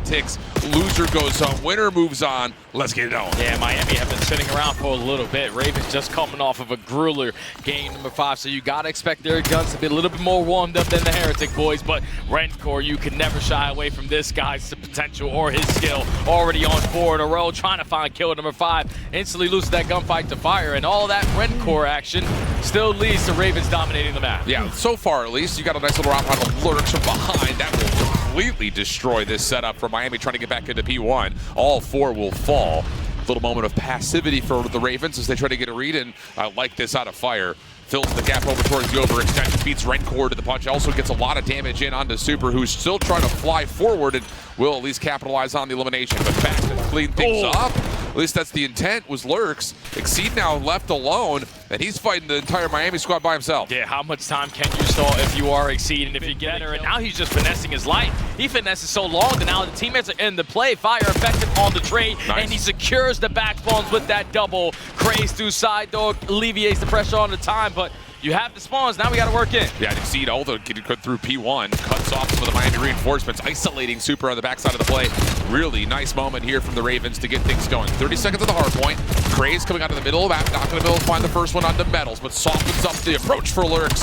Heretics. Loser goes home, winner moves on. Let's get it on. Yeah, Miami have been sitting around for a little bit. Ravens just coming off of a grueler game number 5, so you gotta expect their guns to be a little bit more warmed up than the Heretic boys, but RenKoR, you can never shy away from this guy's potential or his skill. Already on 4 in a row, trying to find kill number 5. Instantly loses that gunfight to Fire, and all that RenKoR action still leads to Ravens dominating the map. Yeah, so far at least, you got a nice little round of Lurqxx from behind. That will completely destroy this setup for Miami trying to get back into P1. All 4 will fall. Little moment of passivity for the Ravens as they try to get a read, and I like this out of Fire. Fills the gap over towards the overextension, beats RenKoR to the punch, also gets a lot of damage in onto Super, who's still trying to fly forward and will at least capitalize on the elimination. But back to clean things up. At least that's the intent, was Lurqxx. Exceed now left alone, and he's fighting the entire Miami squad by himself. Yeah, how much time can you stall if you are Exceed and if you get her? And now he's just finessing his life. He finesses so long that now the teammates are in the play. Fire effective on the trade, nice. And he secures the back spawns with that double. Craze through side door, alleviates the pressure on the time, but you have the spawns, now we got to work in. Yeah, Exceed, although getting cut through P1, cuts off some of the Miami reinforcements, isolating Super on the backside of the play. Really nice moment here from the Ravens to get things going. 30 seconds of the hard point. Craze coming out of the middle, back knock in the middle, find the first one onto Metals, but softens up the approach for Lurqxx.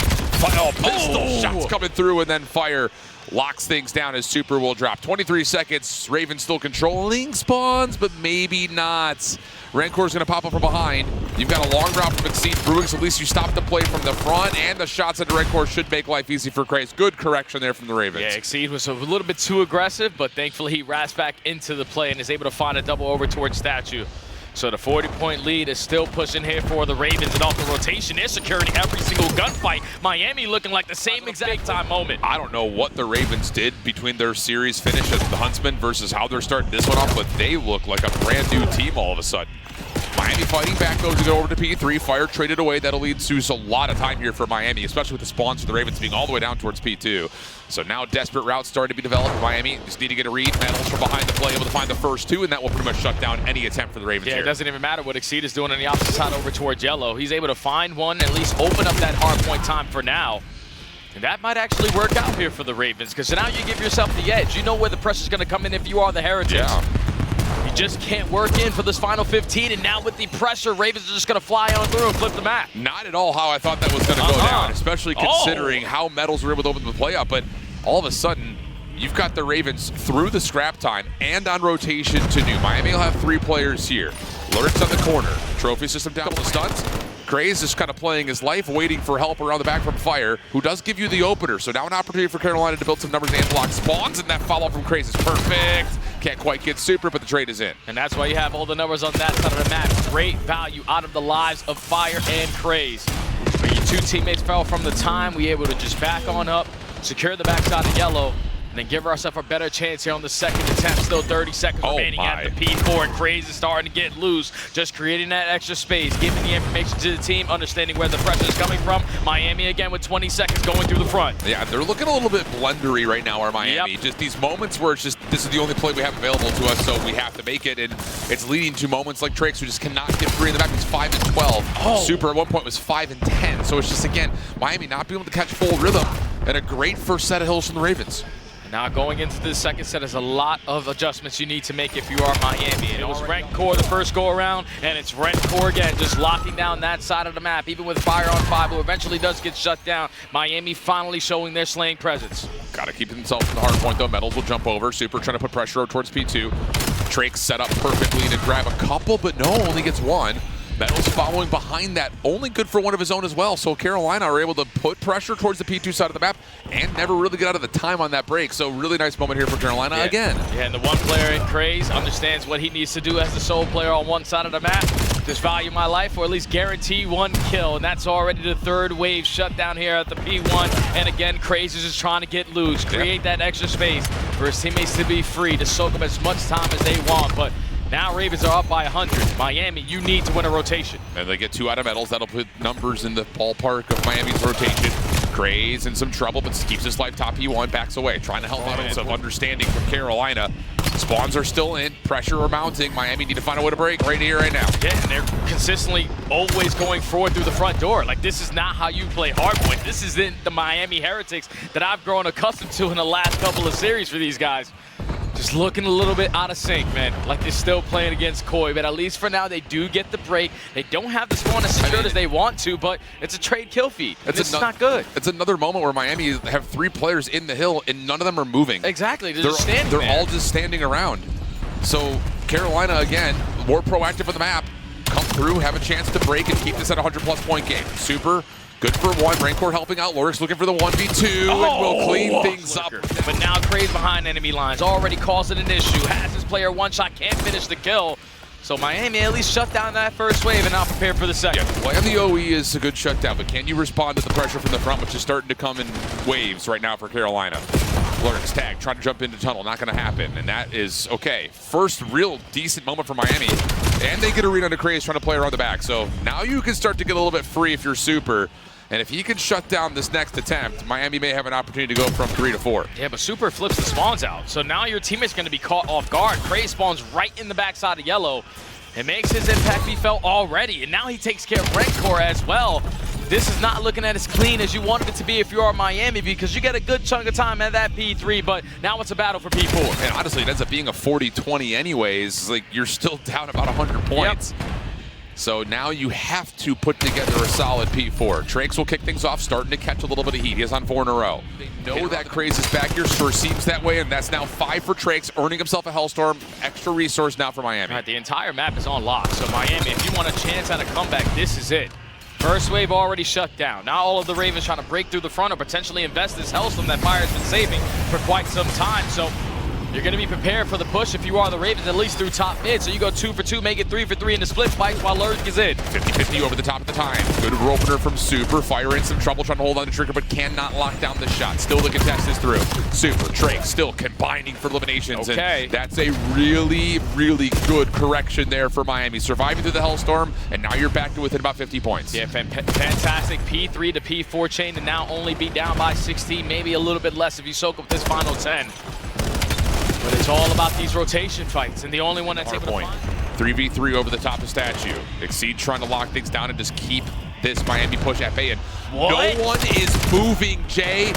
Pistol shots coming through, and then Fire locks things down as Super will drop. 23 seconds, Ravens still controlling spawns, but maybe not. RenKoR's gonna pop up from behind. You've got a long route from Exceed brewing, so at least you stop the play from the front, and the shots into RenKoR should make life easy for Craze. Good correction there from the Ravens. Yeah, Exceed was a little bit too aggressive, but thankfully he rats back into the play and is able to find a double over towards Statue. So the 40-point lead is still pushing here for the Ravens, and off the rotation, they're securing every single gunfight. Miami looking like the same exact time moment. I don't know what the Ravens did between their series finish as the Huntsmen versus how they're starting this one off, but they look like a brand new team all of a sudden. Miami fighting back, though, to go over to P3. Fire traded away. That'll lead to a lot of time here for Miami, especially with the spawns for the Ravens being all the way down towards P2. So now desperate routes starting to be developed. Miami just need to get a read. Metals from behind the play, able to find the first 2, and that will pretty much shut down any attempt for the Ravens here. It doesn't even matter what Exceed is doing on the opposite side over towards Yellow. He's able to find one, at least open up that hard point time for now. And that might actually work out here for the Ravens, because now you give yourself the edge. You know where the pressure's going to come in if you are the Heretics. Yeah. You just can't work in for this final 15, and now with the pressure, Ravens are just going to fly on through and flip the map. Not at all how I thought that was going to go down, especially considering how Metals were able to open the play up. But all of a sudden, you've got the Ravens through the scrap time and on rotation to new. Miami will have 3 players here. Lurqxx on the corner. Trophy system down with the stuns. Craze is kind of playing his life, waiting for help around the back from Fire, who does give you the opener. So now an opportunity for Carolina to build some numbers and block spawns, and that follow from Craze is perfect. Can't quite get Super, but the trade is in. And that's why you have all the numbers on that side of the map. Great value out of the lives of Fire and Craze. Where your 2 teammates fell from the time, we able to just back on up, secure the backside of Yellow, and then give ourselves a better chance here on the second attempt. Still 30 seconds remaining at the P4, and Craze is starting to get loose. Just creating that extra space, giving the information to the team, understanding where the pressure is coming from. Miami again with 20 seconds going through the front. Yeah, they're looking a little bit blendery right now, our Miami. Just these moments where it's just, this is the only play we have available to us, so we have to make it. And it's leading to moments like Trakes, who just cannot get free in the back. He's 5 and 12. Super at one point was 5 and 10. So it's just, again, Miami not being able to catch full rhythm, and a great first set of hills from the Ravens. Now going into the second set, there's a lot of adjustments you need to make if you are Miami. And it was RenKoR the first go around, and it's RenKoR again, just locking down that side of the map, even with Fire on 5, who eventually does get shut down. Miami finally showing their slaying presence. Got to keep himself in the hard point, though. Metals will jump over. Super trying to put pressure towards P2. Trakes set up perfectly to grab a couple, but no, only gets 1. Metals following behind that, only good for 1 of his own as well. So Carolina are able to put pressure towards the P2 side of the map and never really get out of the time on that break. So really nice moment here for Carolina again. Yeah, and the one player in Craze understands what he needs to do as the sole player on one side of the map. Just value my life, or at least guarantee 1 kill. And that's already the 3rd wave shut down here at the P1. And again, Craze is just trying to get loose, create that extra space for his teammates to be free, to soak up as much time as they want. But now Ravens are up by 100. Miami, you need to win a rotation. And they get 2 out of Metals. That'll put numbers in the ballpark of Miami's rotation. Craze in some trouble, but keeps his life top. P1 backs away, trying to help out some understanding from Carolina. Spawns are still in, pressure are mounting. Miami need to find a way to break right here, right now. Yeah, and they're consistently always going forward through the front door. Like, this is not how you play hardpoint. This isn't the Miami Heretics that I've grown accustomed to in the last couple of series for these guys. Just looking a little bit out of sync, man. Like they're still playing against Koi, but at least for now they do get the break. They don't have the spawn as secured as they want to, but it's a trade kill feed. It's not good. It's another moment where Miami have 3 players in the hill and none of them are moving. Exactly, they're just standing They're all just standing around. So Carolina, again, more proactive on the map. Come through, have a chance to break and keep this at a 100+ point game. Super. Good for 1. RenKoR helping out. Lurqxx looking for the 1v2 and will clean things up. But now Craze behind enemy lines. Already causing an issue. Has his player one shot. Can't finish the kill. So Miami at least shut down that first wave and now prepared for the second. Yeah, play on the OE is a good shutdown, but can you respond to the pressure from the front, which is starting to come in waves right now for Carolina? Lurqxx tag, trying to jump into tunnel, not going to happen, and that is okay. First real decent moment for Miami, and they get a read on the Craze trying to play around the back. So now you can start to get a little bit free if you're Super. And if he can shut down this next attempt, Miami may have an opportunity to go from 3 to 4. Yeah, but Super flips the spawns out. So now your teammate's going to be caught off guard. Craze spawns right in the backside of yellow. It makes his impact be felt already. And now he takes care of RenKoR as well. This is not looking at as clean as you wanted it to be if you are Miami, because you get a good chunk of time at that P3, but now it's a battle for P4. And honestly, it ends up being a 40-20 anyways. Like, you're still down about 100 points. Yep. So now you have to put together a solid P4. Trakes will kick things off, starting to catch a little bit of heat. He is on 4 in a row. They know that Craze is back here, sure seems that way, and that's now 5 for Trakes, earning himself a Hellstorm. Extra resource now for Miami. Right, the entire map is on lock, so Miami, if you want a chance at a comeback, this is it. First wave already shut down. Now all of the Ravens trying to break through the front or potentially invest this Hellstorm that Fire's been saving for quite some time. So you're going to be prepared for the push if you are the Ravens, at least through top mid. So you go 2 for 2, make it 3 for 3 in the split spikes while Lurqxx is in. 50-50 over the top of the time. Good opener from Super. Fire in some trouble trying to hold on to trigger, but cannot lock down the shot. Still the contest is through. Super, Drake still combining for eliminations. Okay. And that's a really, really good correction there for Miami. Surviving through the Hellstorm, and now you're back to within about 50 points. Yeah, fantastic P3 to P4 chain to now only be down by 16, maybe a little bit less if you soak up this final 10. But it's all about these rotation fights, and the only one that's able to find 3v3 over the top of Statue. Exceed trying to lock things down and just keep this Miami push at bay. And no one is moving, Jay.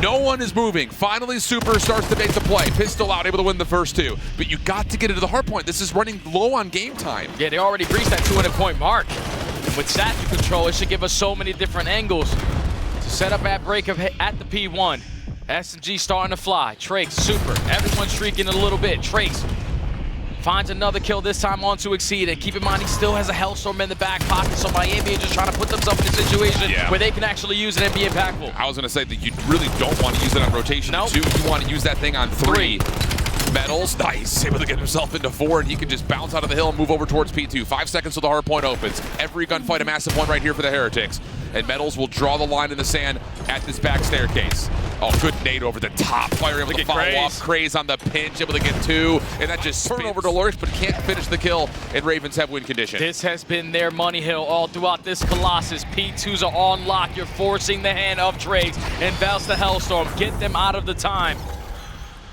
No one is moving. Finally, Super starts to make the play. Pistol out, able to win the first 2. But you got to get into the hardpoint. This is running low on game time. Yeah, they already reached that 200-point mark. And with Statue control, it should give us so many different angles to set up at break at the P1. S&G starting to fly. Trakes, Super, everyone's shrieking a little bit. Trakes finds another kill, this time onto Exceed. And keep in mind, he still has a Hellstorm in the back pocket, so Miami is just trying to put themselves in a situation where they can actually use it and be impactful. I was going to say that you really don't want to use it on rotation 2. You want to use that thing on 3. Metals, nice, able to get himself into 4, and he can just bounce out of the hill and move over towards P2. 5 seconds till the hard point opens. Every gunfight a massive one right here for the Heretics. And Metals will draw the line in the sand at this back staircase. Oh, good nade over the top. Fire able to follow off. Craze on the pinch, able to get 2. And that just spins over to Lurqxx, but can't finish the kill. And Ravens have win condition. This has been their money hill all throughout this Colossus. P2s are on lock. You're forcing the hand of Trakes. Invest the Hellstorm. Get them out of the time.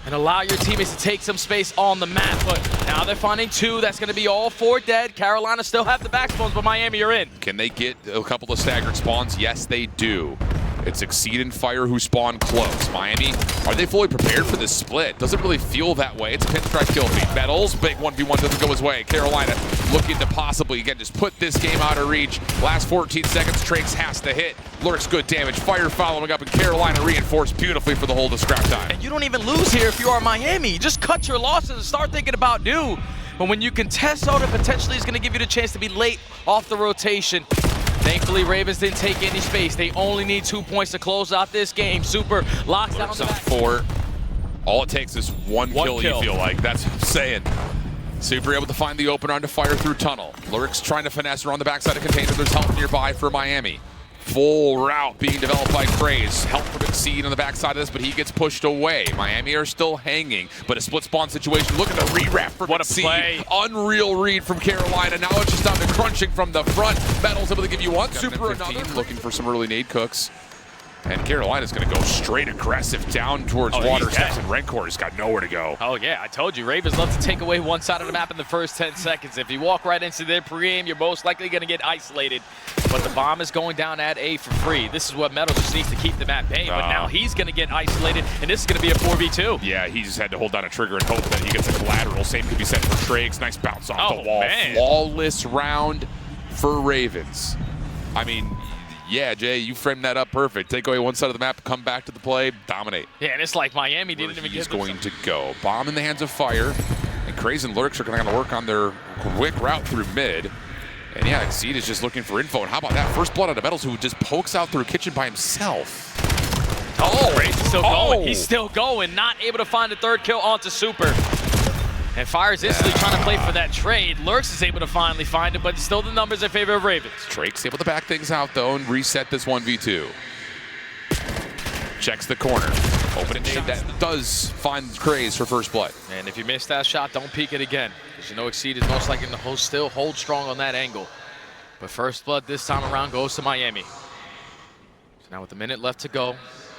And allow your teammates to take some space on the map. But now they're finding 2. That's going to be all 4 dead. Carolina still have the back spawns, but Miami are in. Can they get a couple of staggered spawns? Yes, they do. It's Exceed and Fire who spawn close. Miami, are they fully prepared for this split? Doesn't really feel that way. It's a pinstripe kill feed. Metals, big 1v1 doesn't go his way. Carolina looking to possibly, again, just put this game out of reach. Last 14 seconds, Trakes has to hit. Lurqxx good damage. Fire following up, and Carolina reinforced beautifully for the hold of scrap time. And you don't even lose here if you are Miami. You just cut your losses and start thinking about new. But when you contest out, it potentially is going to give you the chance to be late off the rotation. Thankfully, Ravens didn't take any space. They only need 2 points to close out this game. Super locks down the back. 4. All it takes is one kill, you feel like. That's what I'm saying. Super able to find the opener onto Fire through tunnel. Lurqxx trying to finesse around the backside of container. There's help nearby for Miami. Full route being developed by Craze. Help from Exceed on the backside of this, but he gets pushed away. Miami are still hanging, but a split spawn situation. Look at the rewrap from Exceed. What a play. Unreal read from Carolina. Now it's just down to crunching from the front. Metals able to give you 1, Super another. Looking for some early nade cooks. And Carolina's going to go straight aggressive down towards water steps, and RenKoR's got nowhere to go. Oh, yeah, I told you. Ravens love to take away one side of the map in the first 10 seconds. If you walk right into their pre-aim, you're most likely going to get isolated. But the bomb is going down at A for free. This is what Metals just needs to keep them at bay. But now he's going to get isolated, and this is going to be a 4v2. Yeah, he just had to hold down a trigger and hope that he gets a collateral. Same could be said for Trakes. Nice bounce off the wall. Man. Flawless round for Ravens. I mean, yeah, Jay, you framed that up perfect. Take away one side of the map, come back to the play, dominate. Yeah, and it's like Miami didn't even get He's going to go. Bomb in the hands of Fire. And Craze and Lurqxx are going to work on their quick route through mid. And yeah, Exceed is just looking for info. And how about that? First blood out of Metals, who just pokes out through kitchen by himself. Craze is still going. He's still going. Not able to find a third kill onto Super. And Fire's instantly trying to play for that trade. Lurqxx is able to finally find it, but still the numbers in favor of Ravens. Drake's able to back things out, though, and reset this 1v2. Checks the corner. Opening nade that does find Craze for first blood. And if you miss that shot, don't peek it again, because you know Exceed is most likely to still hold strong on that angle. But first blood this time around goes to Miami. So now with a minute left to go,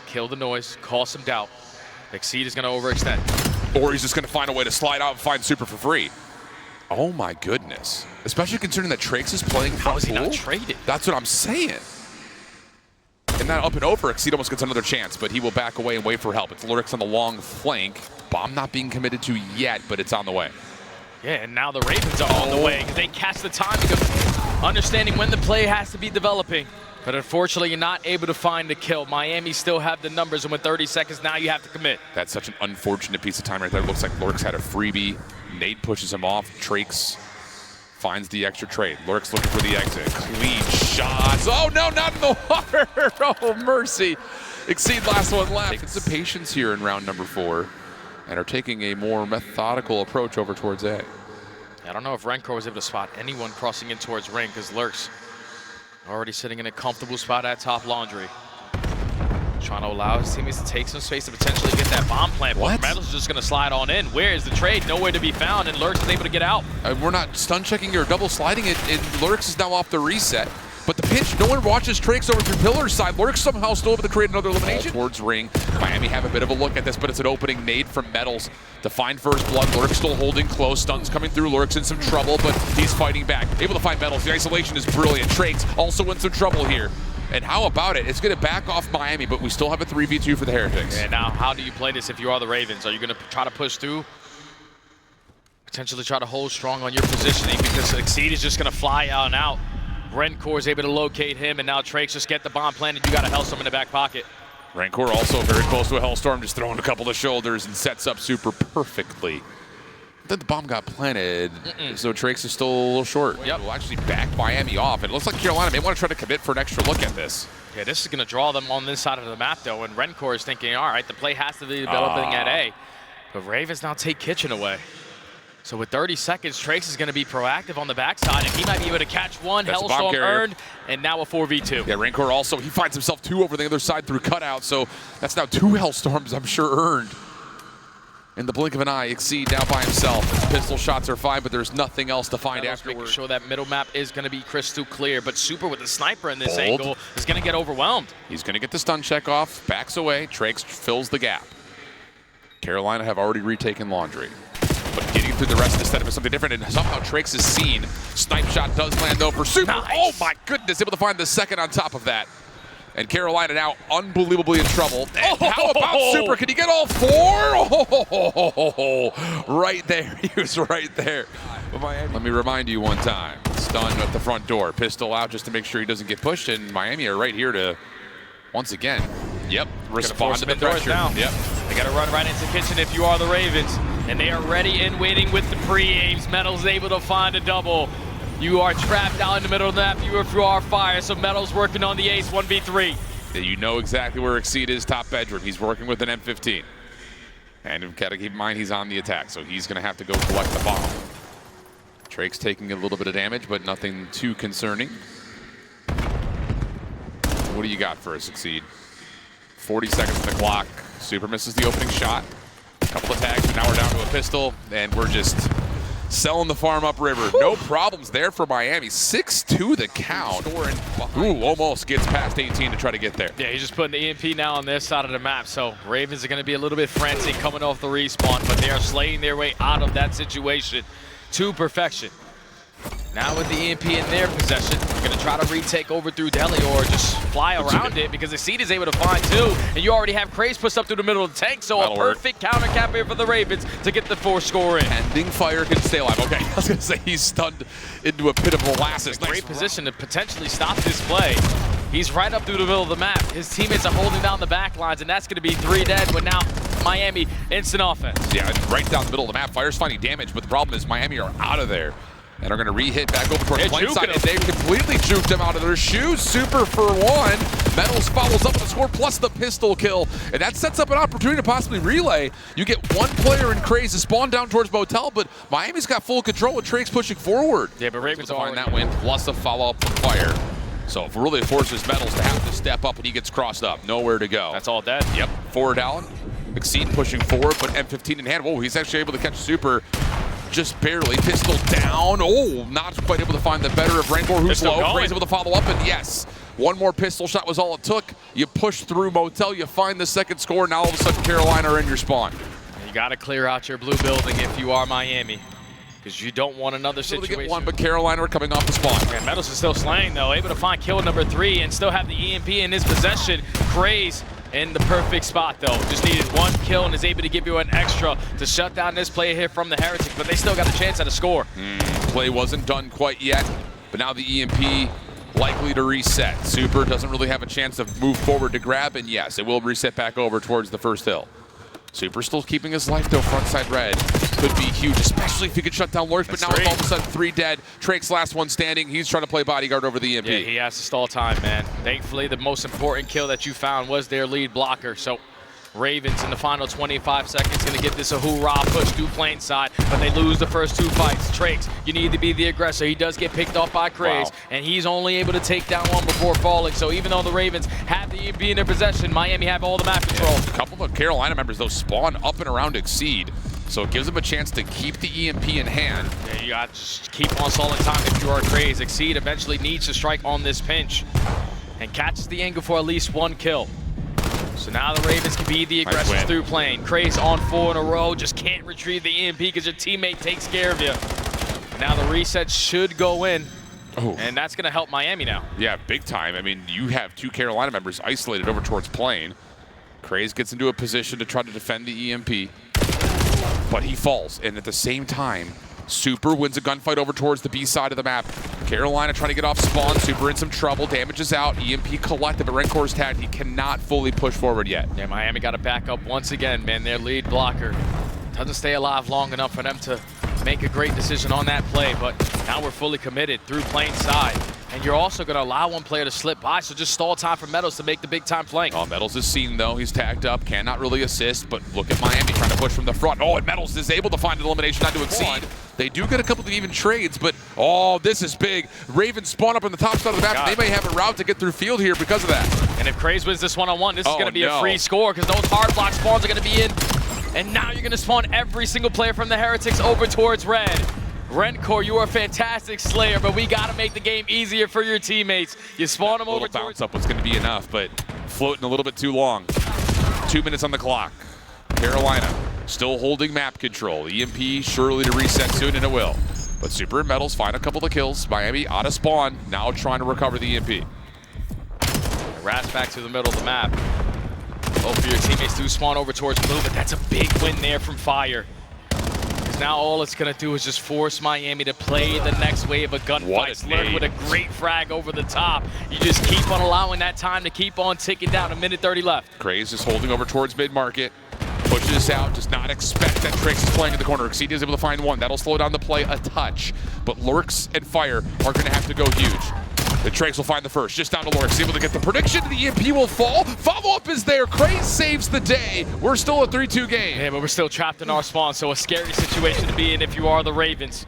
kill the noise, cause some doubt. Exceed is going to overextend. Or he's just going to find a way to slide out and find Super for free. Oh my goodness. Especially considering that Trakes is playing front pool. How is he not traded? That's what I'm saying. And that up and over, Exceed almost gets another chance, but he will back away and wait for help. It's Lurqxx on the long flank. Bomb not being committed to yet, but it's on the way. Yeah, and now the Ravens are on the way, because they catch the timing of understanding when the play has to be developing. But unfortunately, you're not able to find the kill. Miami still have the numbers, and with 30 seconds now, you have to commit. That's such an unfortunate piece of time right there. Looks like Lurqxx had a freebie. Nate pushes him off. Trakes finds the extra trade. Lurqxx looking for the exit. Clean shots. Oh, no, not in the water. Oh, mercy. Exceed last one left. Taking some patience here in round number 4 and are taking a more methodical approach over towards A. I don't know if RenKoR was able to spot anyone crossing in towards ring, because Lurqxx already sitting in a comfortable spot at top laundry. Trying to allow his teammates to take some space to potentially get that bomb plant. But Metals is just going to slide on in. Where is the trade? Nowhere to be found, and Lurqxx is able to get out. We're not stun checking or double sliding it, and Lurqxx is now off the reset. But the pinch, no one watches Trakes over through Pillar's side. Lurqxx somehow still able to create another elimination. Ball towards ring. Miami have a bit of a look at this, but it's an opening nade from Metals to find first blood. Lurqxx still holding close. Stuns coming through. Lurqxx in some trouble, but he's fighting back. Able to find Metals. The isolation is brilliant. Trakes also in some trouble here. And how about it? It's going to back off Miami, but we still have a 3v2 for the Heretics. And now, how do you play this if you are the Ravens? Are you going to try to push through? Potentially try to hold strong on your positioning, because Exceed is just going to fly out and out. RenKoR is able to locate him, and now Trakes just get the bomb planted. You got a Hellstorm in the back pocket. RenKoR also very close to a Hellstorm, just throwing a couple of shoulders and sets up Super perfectly. Then the bomb got planted, so Trakes is still a little short. Yep. Will actually back Miami off. And it looks like Carolina may want to try to commit for an extra look at this. Yeah, this is going to draw them on this side of the map, though, and RenKoR is thinking, all right, the play has to be developing at A. But Ravens now take kitchen away. So with 30 seconds, Trakes is going to be proactive on the backside, and he might be able to catch one. That's Hellstorm earned, and now a 4v2. Yeah, RenKoR also, he finds himself 2 over the other side through cutout, so that's now 2 Hellstorms, I'm sure, earned. In the blink of an eye, Exceed now by himself. His pistol shots are fine, but there's nothing else to find afterwards. Making sure that middle map is going to be crystal clear, but Super with the sniper in this angle is going to get overwhelmed. He's going to get the stun check off, backs away, Trakes fills the gap. Carolina have already retaken laundry. But getting through the rest of the setup is something different, and somehow Trakes is seen. Snipe shot does land though for Super. Nice. Oh my goodness, able to find the second on top of that. And Carolina now unbelievably in trouble. And how about Super? Can he get all 4? Oh, right there. He was right there. Let me remind you one time. Stun at the front door. Pistol out just to make sure he doesn't get pushed. And Miami are right here to, once again, respond to the pressure. Now. Yep. They got to run right into kitchen if you are the Ravens. And they are ready and waiting with the pre-aims. Metals able to find a double. You are trapped out in the middle of the map. You are Fire, so Metals working on the ace, 1v3. You know exactly where Exceed is, top bedroom. He's working with an M15. And you've got to keep in mind he's on the attack, so he's going to have to go collect the bomb. Trakes taking a little bit of damage, but nothing too concerning. What do you got for us, Exceed? 40 seconds on the clock. Super misses the opening shot. A couple of tags, but now we're down to a pistol, and we're just selling the farm upriver. No problems there for Miami. 6-2 the count. Ooh, almost gets past 18 to try to get there. Yeah, he's just putting the EMP now on this side of the map. So Ravens are going to be a little bit frantic coming off the respawn, but they are slaying their way out of that situation to perfection. Now with the EMP in their possession, we're going to try to retake over through Deli or just fly around it because Exceed is able to find two, and you already have Craze pushed up through the middle of the tank, so a perfect counter cap here for the Ravens to get the 4th score in. Pending fire can stay alive. Okay, I was going to say he's stunned into a pit of molasses. Great position to potentially stop this play. He's right up through the middle of the map. His teammates are holding down the back lines, and that's going to be 3 dead, but now Miami instant offense. Yeah, right down the middle of the map. Fire's finding damage, but the problem is Miami are out of there. And are going to re-hit back over towards Plain side, and they've completely juked him out of their shoes. Super for 1. Metals follows up with the score plus the pistol kill, and that sets up an opportunity to possibly relay. You get 1 player in Craze to spawn down towards Motel, but Miami's got full control with Traix pushing forward. Yeah, but Ravens are find that win plus a follow-up from Fire. So if it really forces Metals to have to step up and he gets crossed up, nowhere to go. That's all dead. Yep, 4 down. Exceed pushing forward, but M15 in hand. Whoa, he's actually able to catch Super. Just barely. Pistol down. Oh, not quite able to find the better of RenKoR, who's low. Craze able to follow up, and yes, 1 more pistol shot was all it took. You push through Motel, you find the 2nd score, now all of a sudden Carolina are in your spawn. You got to clear out your blue building if you are Miami, because you don't want another situation. To get 1, but Carolina are coming off the spawn. And Metals is still slaying, though, able to find kill number 3 and still have the EMP in his possession. Craze in the perfect spot, though. Just needed 1 kill and is able to give you an extra to shut down this play here from the Heretics, but they still got a chance at a score. Play wasn't done quite yet, but now the EMP likely to reset. Super doesn't really have a chance to move forward to grab, and yes, it will reset back over towards the 1st hill. Super still keeping his life, though. Front side red could be huge, especially if he could shut down Lurqxx, but now all of a sudden 3 dead. Traix last one standing. He's trying to play bodyguard over the EMP. Yeah, he has to stall time, man. Thankfully, the most important kill that you found was their lead blocker. So Ravens in the final 25 seconds going to get this a hoorah push through Plain side, but they lose the first 2 fights. Traix, you need to be the aggressor. He does get picked off by Craze, and he's only able to take down 1 before falling. So even though the Ravens have the EMP in their possession, Miami have all the map control. Yeah, a couple of Carolina members, though, spawn up and around Exceed, so it gives them a chance to keep the EMP in hand. Yeah, you got to just keep on stalling time if you are Craze. Exceed eventually needs to strike on this pinch and catches the angle for at least 1 kill. So now the Ravens can be the aggressors through Plain. Craze on 4 in a row, just can't retrieve the EMP because your teammate takes care of you. Now the reset should go in, and that's going to help Miami now. Yeah, big time. I mean, you have 2 Carolina members isolated over towards Plain. Craze gets into a position to try to defend the EMP, but he falls, and at the same time, Super wins a gunfight over towards the B side of the map. Carolina trying to get off spawn. Super in some trouble. Damage is out. EMP collected, but RenKoR's tagged. He cannot fully push forward yet. Yeah, Miami got to back up once again, man. Their lead blocker doesn't stay alive long enough for them to make a great decision on that play, but now we're fully committed through Plain side. And you're also going to allow 1 player to slip by, so just stall time for Metals to make the big time flank. Oh, Metals is seen, though. He's tagged up, cannot really assist, but look at Miami trying to push from the front. Oh, and Metals is able to find an elimination, not to Exceed. They do get a couple of even trades, but oh, this is big. Ravens spawn up on the top side of the map, and they may have a route to get through field here because of that. And if Craze wins this one-on-one, this is going to be a free score because those hard block spawns are going to be in. And now you're going to spawn every single player from the Heretics over towards red. RenKoR, you are a fantastic slayer, but we got to make the game easier for your teammates. You spawn them over towards... bounce up was going to be enough, but floating a little bit too long. 2 minutes on the clock. Carolina still holding map control. EMP surely to reset soon, and it will. But Super and Metals find a couple of kills. Miami out of spawn, now trying to recover the EMP. Rats back to the middle of the map. Both of your teammates do spawn over towards blue, but that's a big win there from Fire. Because now all it's going to do is just force Miami to play the next wave of gunfights. Lurqxx with a great frag over the top. You just keep on allowing that time to keep on ticking down. 1:30 left. Craze is holding over towards mid-market. Pushes out, does not expect that Traix is playing in the corner. Exceed is able to find 1. That'll slow down the play a touch. But Lurqxx and Fire are going to have to go huge. The Traix will find the first, just down to Lurqxx. Able to get the prediction. The EMP will fall. Follow-up is there. Craze saves the day. We're still a 3-2 game. Yeah, but we're still trapped in our spawn, so a scary situation to be in if you are the Ravens.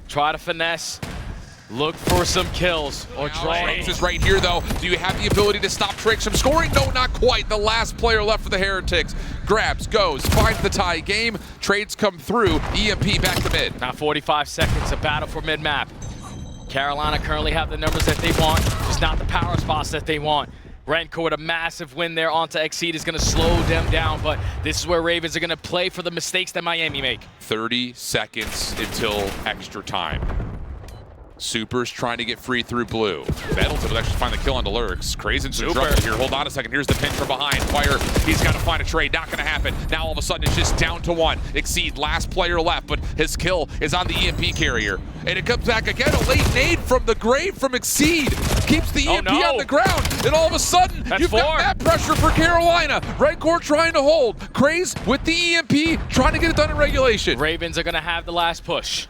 Try to finesse. Look for some kills or draw. Traix is right here, though. Do you have the ability to stop Traix from scoring? No, not quite. The last player left for the Heretics. grabs, goes, finds the tie game. Trades come through. EMP back to mid. Now 45 seconds, a battle for mid-map. Carolina currently have the numbers that they want, just not the power spots that they want. RenKoR with a massive win there onto Exceed is going to slow them down, but this is where Ravens are going to play for the mistakes that Miami make. 30 seconds until extra time. Super's trying to get free through blue. Middleton will actually find the kill on Lurqxx. Crazin's in trouble here. Hold on a second. Here's the pinch from behind. Fire, he's got to find a trade. Not going to happen. Now all of a sudden it's just down to one. Exceed, last player left, but his kill is on the EMP carrier. And it comes back again. A late nade from the grave from Exceed. Keeps the EMP on the ground. And all of a sudden, you've got that pressure for Carolina. RenKoR trying to hold. Craze with the EMP, trying to get it done in regulation. Ravens are going to have the last push.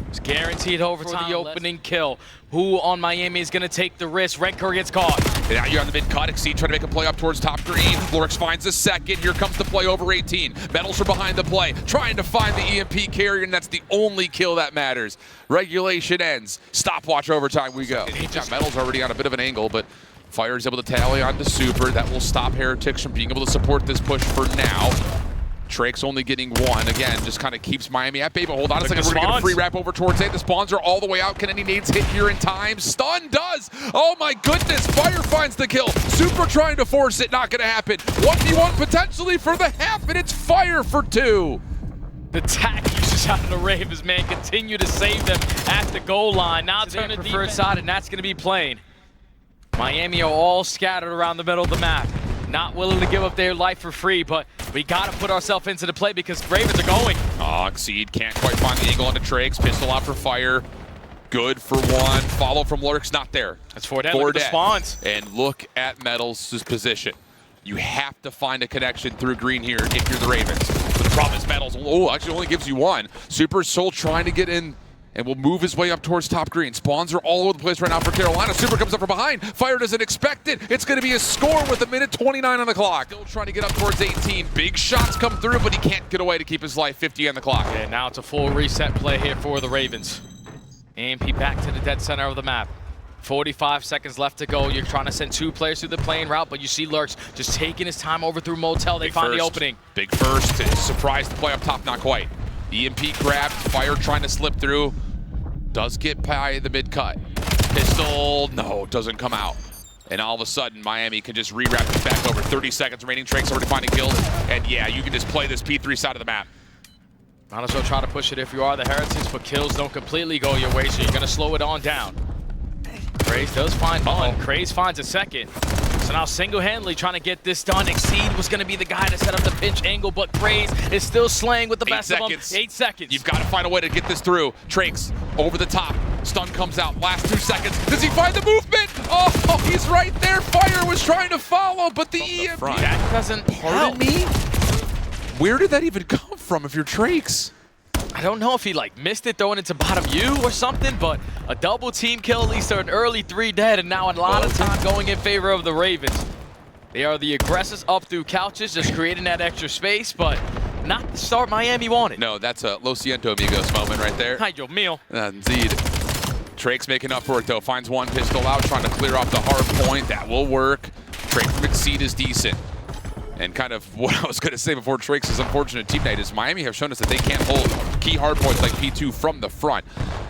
It's guaranteed overtime. For the opening kill. Who on Miami is going to take the risk? RenKoR gets caught. And now you're on the mid-cut. Exceed trying to make a play up towards top green. Lurqxx finds the second. Here comes the play over 18. Metals are behind the play, trying to find the EMP carrier, and that's the only kill that matters. Regulation ends. Stopwatch overtime we go. Metals already on a bit of an angle, but Fire is able to tally onto Super. That will stop Heretics from being able to support this push for now. Trake's only getting one. Again, just kind of keeps Miami at bay, but hold on a second. We're going to get a free wrap over towards A. The spawns are all the way out. Can any nades hit here in time? Stun does. Oh my goodness. Fire finds the kill. Super trying to force it. Not going to happen. 1v1 potentially for the half, and it's Fire for 2. The tack uses out of the Ravens, man. Continue to save them at the goal line. Now turn the preferred side, and that's going to be plain. Miami are all scattered around the middle of the map. Not willing to give up their life for free, but we got to put ourselves into the play because Ravens are going. Oh, Exceed can't quite find the angle onto Trakes. Pistol out for Fire. Good for one. Follow from Lurqxx, not there. That's 4 dead. Look at the spawns. And look at Metals' position. You have to find a connection through green here if you're the Ravens. But the problem is Metals, actually only gives you one. Super's still trying to get in and will move his way up towards top green. Spawns are all over the place right now for Carolina. Super comes up from behind. Fire doesn't expect it. It's going to be a score with 1:29 on the clock. Still trying to get up towards 18. Big shots come through, but he can't get away to keep his life 50 on the clock. Yeah, now it's a full reset play here for the Ravens. AMP back to the dead center of the map. 45 seconds left to go. You're trying to send 2 players through the plane route, but you see Lurqxx just taking his time over through Motel. They find the opening. Big first. Surprise the play up top, not quite. EMP grabbed. Fire trying to slip through. Does get by the mid-cut. Pistol, no, doesn't come out. And all of a sudden, Miami can just re-wrap this back over. 30 seconds remaining. Trake's already finding kills. And yeah, you can just play this P3 side of the map. Might as well try to push it if you are the Heretics, but kills don't completely go your way, so you're going to slow it on down. Craze does find one. Craze finds a second. So now single-handedly trying to get this done. Exceed was going to be the guy to set up the pinch angle, but Craze is still slaying with the best of them. 8 seconds. You've got to find a way to get this through. Trakes over the top. Stun comes out. Last 2 seconds. Does he find the movement? Oh, he's right there. Fire was trying to follow, but the EMP. That doesn't help. Pardon me? Where did that even come from if you're Trakes? I don't know if he missed it throwing it to bottom U or something, but a double team kill, at least an early 3 dead, and now a lot of time going in favor of the Ravens. They are the aggressors up through couches, just creating that extra space, but not the start Miami wanted. No, that's a Lo Siento Amigos moment right there. Hi, Dios mío. Indeed. Trakes making up for it though, finds one pistol out, trying to clear off the hard point. That will work. Trake from Exceed is decent. And kind of what I was going to say before Trakes' unfortunate team night is Miami have shown us that they can't hold key hard points like P2 from the front.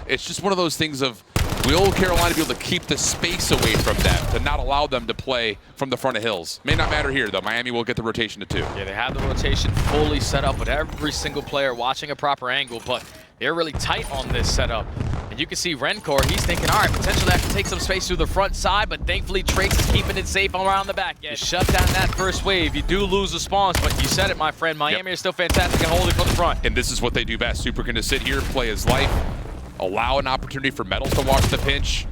It's just one of those things of, will Carolina be able to keep the space away from them to not allow them to play from the front of hills? May not matter here though. Miami will get the rotation to 2. Yeah, they have the rotation fully set up with every single player watching a proper angle, but they're really tight on this setup. And you can see RenKoR, he's thinking, all right, potentially I have to take some space through the front side, but thankfully Trakes is keeping it safe around the back. Yeah, shut down that first wave. You do lose the spawns, but you said it, my friend. Miami is still fantastic at holding from the front. And this is what they do best. Super can just sit here, play his life, allow an opportunity for Metals to watch the pinch,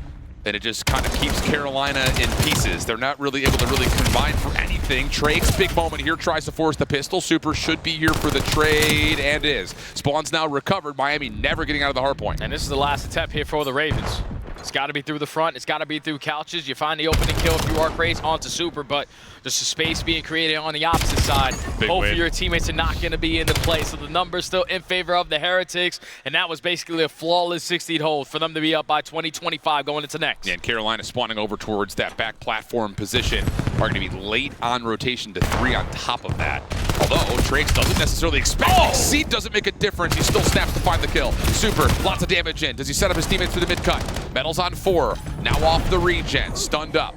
and it just kind of keeps Carolina in pieces. They're not really able to combine for anything. Trakes, big moment here, tries to force the pistol. Super should be here for the trade, and is. Spawn's now recovered. Miami never getting out of the hard point. And this is the last attempt here for the Ravens. It's got to be through the front. It's got to be through couches. You find the opening kill if you are Craze onto Super, but just a space being created on the opposite side. Both of your teammates are not going to be in the play, so the number's still in favor of the Heretics, and that was basically a flawless 16 hold for them to be up by 20-25 going into next. Yeah, and Carolina spawning over towards that back platform position. are going to be late on rotation to 3 on top of that. Although Trakes doesn't necessarily expect. Exceed doesn't make a difference. He still snaps to find the kill. Super, lots of damage in. Does he set up his teammates for the mid-cut? Metals on 4. Now off the regen. Stunned up.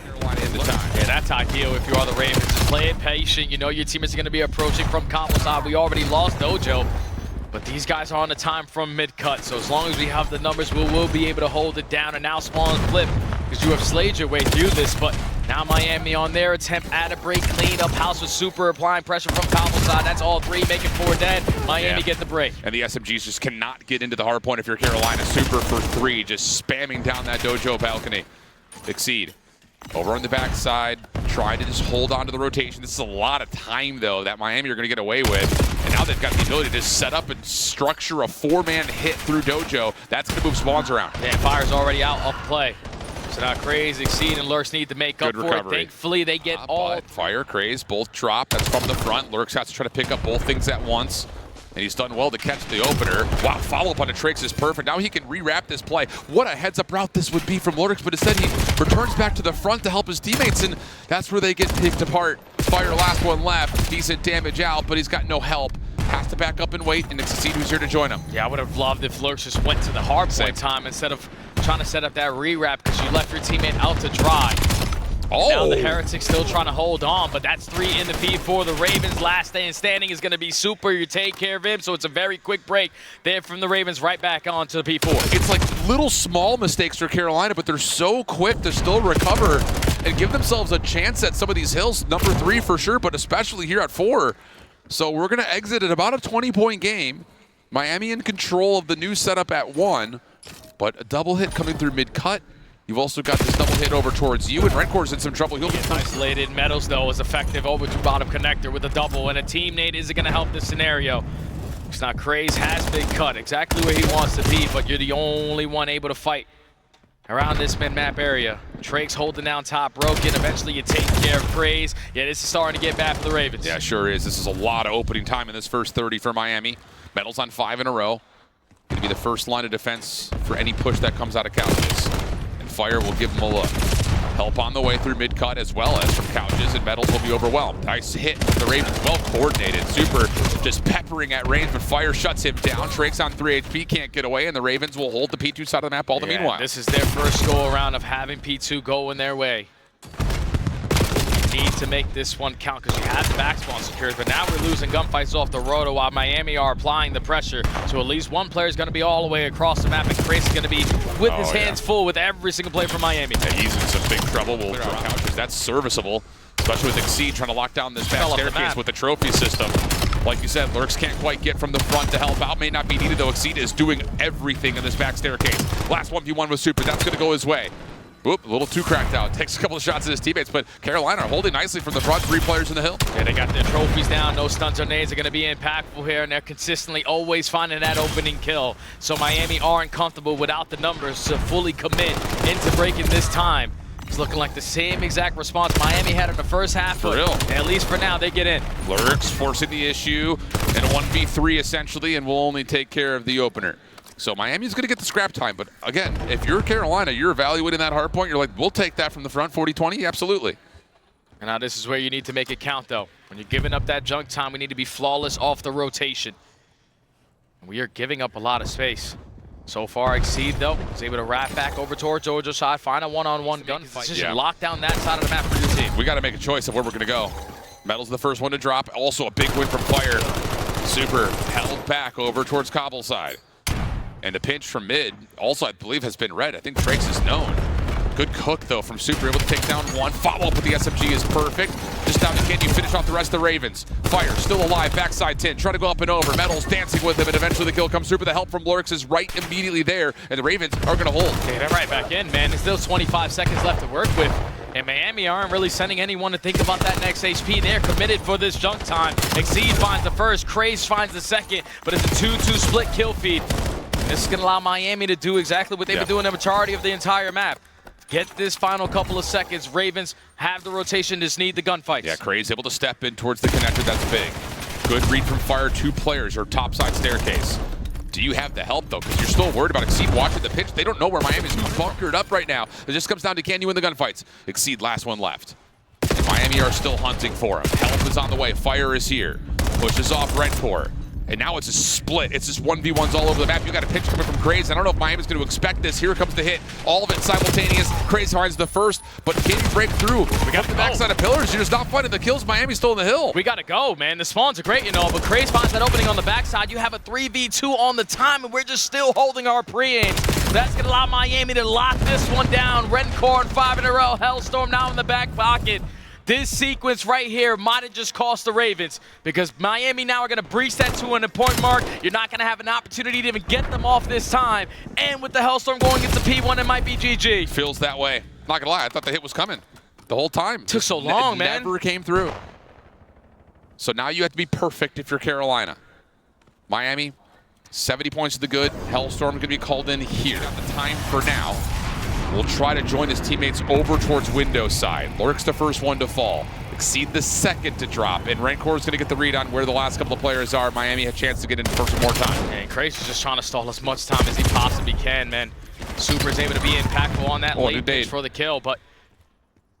Carolina in the time. Yeah, that's ideal if you are the Ravens. Just play it patient. You know your teammates are going to be approaching from Combo side. We already lost Dojo. But these guys are on the time from mid-cut, so as long as we have the numbers, we'll be able to hold it down. And now Spawn flip, because you have slayed your way through this, but now Miami on their attempt at a break, clean up house with Super applying pressure from Combo side. That's all 3, making 4 dead. Miami get the break. And the SMGs just cannot get into the hard point if you're Carolina. Super for 3, just spamming down that Dojo balcony. Exceed. Over on the backside, trying to just hold on to the rotation. This is a lot of time, though, that Miami are going to get away with. And now they've got the ability to set up and structure a 4-man hit through Dojo. That's going to move spawns around. Yeah, Fire's already out off play. So now Craze, Exceed, and Lurqxx need to make up for it. Thankfully, they get all. Fire, Craze, both drop. That's from the front. Lurqxx has to try to pick up both things at once. And he's done well to catch the opener. Wow, follow-up on the Trakes is perfect. Now he can rewrap this play. What a heads-up route this would be from Lurqxx, but instead he returns back to the front to help his teammates, and that's where they get picked apart. Fire, last one left. Decent damage out, but he's got no help. Has to back up and wait, and it's Exceed who's here to join him. Yeah, I would have loved if Lurqxx just went to the hard point time instead of trying to set up that rewrap, because you left your teammate out to dry. Now the Heretics still trying to hold on, but that's 3 in the feed for the Ravens. Last man standing is going to be Super. You take care of him, so it's a very quick break there from the Ravens right back on to the P4. It's like little small mistakes for Carolina, but they're so quick to still recover and give themselves a chance at some of these hills. Number 3 for sure, but especially here at 4. So we're going to exit at about a 20-point game. Miami in control of the new setup at 1, but a double hit coming through mid-cut. You've also got this double hit over towards you, and RenKoR's in some trouble. He'll get isolated. Metals, though, is effective over to bottom connector with a double, and a team nade isn't going to help this scenario. It's not Craze has been cut exactly where he wants to be, but you're the only one able to fight around this mid-map area. Trakes holding down top, broken. Eventually, you take care of Craze. Yeah, this is starting to get bad for the Ravens. Yeah, sure is. This is a lot of opening time in this first 30 for Miami. Metals on 5 in a row. Going to be the first line of defense for any push that comes out of Couches. Fire will give him a look. Help on the way through mid-cut as well as from Couches, and Metals will be overwhelmed. Nice hit from the Ravens, well coordinated. Super just peppering at range, but Fire shuts him down. Trakes on 3 HP, can't get away, and the Ravens will hold the P2 side of the map all the meanwhile. This is their first go-around of having P2 going their way. Need to make this one count because you have the backspawn secured, but now we're losing gunfights off the roto while Miami are applying the pressure. So at least one player is going to be all the way across the map, and Craze is going to be with his hands full with every single play from Miami. Yeah, he's in some big trouble. We'll draw Couches. That's serviceable, especially with Exceed trying to lock down this back staircase with the trophy system. Like you said, Lurqxx can't quite get from the front to help out. May not be needed, though. Exceed is doing everything in this back staircase. Last 1v1 with Super. That's going to go his way. Oop, a little too cracked out. Takes a couple of shots at his teammates, but Carolina are holding nicely from the front. 3 players in the hill. Yeah, they got their trophies down. No stunts or nades are going to be impactful here, and they're consistently always finding that opening kill. So Miami aren't comfortable without the numbers to fully commit into breaking this time. It's looking like the same exact response Miami had in the first half. For real. At least for now, they get in. Lurqxx forcing the issue in a 1v3 essentially, and will only take care of the opener. So Miami's going to get the scrap time, but again, if you're Carolina, you're evaluating that hard point, you're like, we'll take that from the front, 40-20, absolutely. And now this is where you need to make it count, though. When you're giving up that junk time, we need to be flawless off the rotation. We are giving up a lot of space. So far, Exceed, though, is able to wrap back over towards Dojo's side, find a one-on-one gunfight. Just lock down that side of the map for your team. We got to make a choice of where we're going to go. Metal's the first one to drop. Also a big win from Fire. Super held back over towards Cobble side. And a pinch from mid, also I believe has been red. I think Trakes is known. Good cook though from Super, able to take down 1. Follow up with the SMG is perfect. Just down to can you finish off the rest of the Ravens. Fire still alive, backside 10, trying to go up and over. Metals dancing with him, and eventually the kill comes. Super, the help from Lurqxx is right immediately there, and the Ravens are gonna hold. Okay, they're right back in, man. There's still 25 seconds left to work with. And Miami aren't really sending anyone to think about that next HP. They're committed for this junk time. Exceed finds the first, Craze finds the second, but it's a 2-2 split kill feed. This is going to allow Miami to do exactly what they've been doing the majority of the entire map. Get this final couple of seconds. Ravens have the rotation, just need the gunfights. Yeah, Craze able to step in towards the connector, that's big. Good read from Fire, 2 players or topside staircase. Do you have the help though? Because you're still worried about Exceed watching the pitch. They don't know where Miami's bunkered up right now. It just comes down to can you win the gunfights. Exceed, last one left. Miami are still hunting for him. Help is on the way. Fire is here. Pushes off RenKoR. And now it's a split. It's just 1v1s all over the map. You got a pitch coming from Craze. I don't know if Miami's going to expect this. Here comes the hit. All of it simultaneous. Craze finds the first, but can you break through? We got the backside of pillars. You're just not finding the kills. Miami's still in the hill. We got to go, man. The spawns are great, you know, but Craze finds that opening on the backside. You have a 3v2 on the time, and we're just still holding our pre-aims. That's going to allow Miami to lock this one down. RenKoR 5 in a row. Hellstorm now in the back pocket. This sequence right here might have just cost the Ravens because Miami now are going to breach that 200-point mark. You're not going to have an opportunity to even get them off this time. And with the Hellstorm going into P1, it might be GG. Feels that way. Not going to lie, I thought the hit was coming the whole time. Took so long, man. Never came through. So now you have to be perfect if you're Carolina. Miami, 70 points to the good. Hellstorm going to be called in here. Got the time for now. Will try to join his teammates over towards window side. Lurqxx the first one to fall. Exceed the second to drop. And RenKoR is going to get the read on where the last couple of players are. Miami had a chance to get in for some more time. And Craze is just trying to stall as much time as he possibly can, man. Super is able to be impactful on that late pitch for the kill, but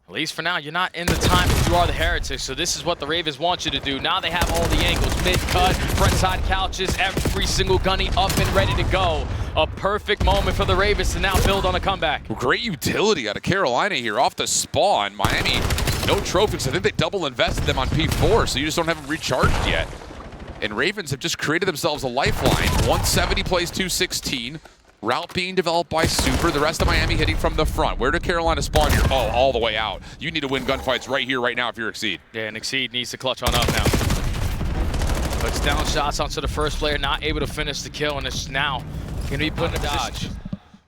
at least for now, you're not in the time if you are the Heretics, so this is what the Ravens want you to do. Now they have all the angles, mid-cut, front-side couches, every single gunny up and ready to go. A perfect moment for the Ravens to now build on a comeback. Great utility out of Carolina here off the spawn. Miami, no trophies. I think they double invested them on P4, so you just don't have them recharged yet. And Ravens have just created themselves a lifeline. 170 plays 216. Route being developed by Super. The rest of Miami hitting from the front. Where did Carolina spawn here? Oh, all the way out. You need to win gunfights right here, right now if you're Exceed. Yeah, and Exceed needs to clutch on up now. Puts down shots onto the first player, not able to finish the kill, and it's now going to be put in a dodge.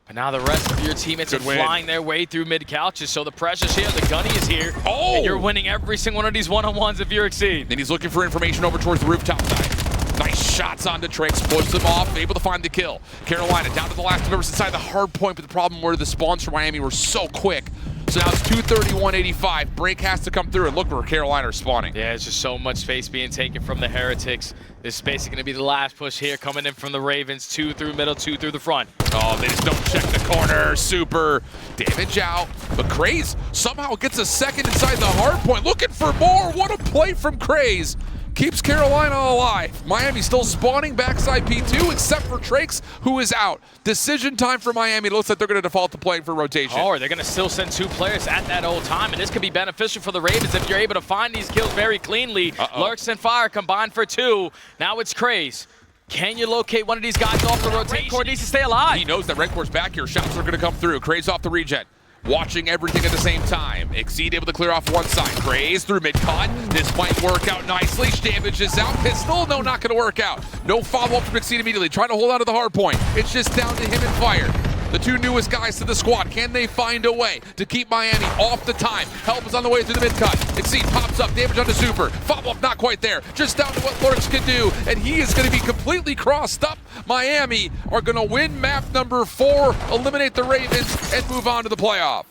But now the rest of your teammates are flying their way through mid-couches, so the pressure's here, the gunny is here, and you're winning every single one of these one-on-ones if you're Exceed. And he's looking for information over towards the rooftop side. Nice shots onto Tricks, puts them off, able to find the kill. Carolina down to the last members inside the hard point, but the problem were the spawns for Miami were so quick. So now it's 230-185. Break has to come through, and look where Carolina are spawning. Yeah, it's just so much space being taken from the Heretics. This is basically going to be the last push here, coming in from the Ravens. 2 through middle, 2 through the front. Oh, they just don't check the corner. Super damage out. But Craze somehow gets a second inside the hard point. Looking for more. What a play from Craze. Keeps Carolina alive. Miami still spawning backside P2, except for Trakes, who is out. Decision time for Miami. It looks like they're going to default to playing for rotation. Or they're going to still send 2 players at that old time, and this could be beneficial for the Ravens if you're able to find these kills very cleanly. Lurqxx and Fire combined for 2. Now it's Craze. Can you locate one of these guys off the rotation? RenKoR needs to stay alive. He knows that RenKoR's back here. Shots are going to come through. Craze off the regen. Watching everything at the same time. Exceed able to clear off one side. Craze through mid-cut. This might work out nicely. Damage is out. Pistol, no, not going to work out. No follow-up from Exceed immediately. Trying to hold on to the hard point. It's just down to him and Fire. The 2 newest guys to the squad. Can they find a way to keep Miami off the time? Help is on the way through the mid-cut. Exceed pops up. Damage onto Super. Follow-up not quite there. Just down to what Lurqxx can do. And he is going to be completely crossed up. Miami are going to win map number 4, eliminate the Ravens, and move on to the playoff.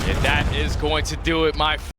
And that is going to do it, my friend.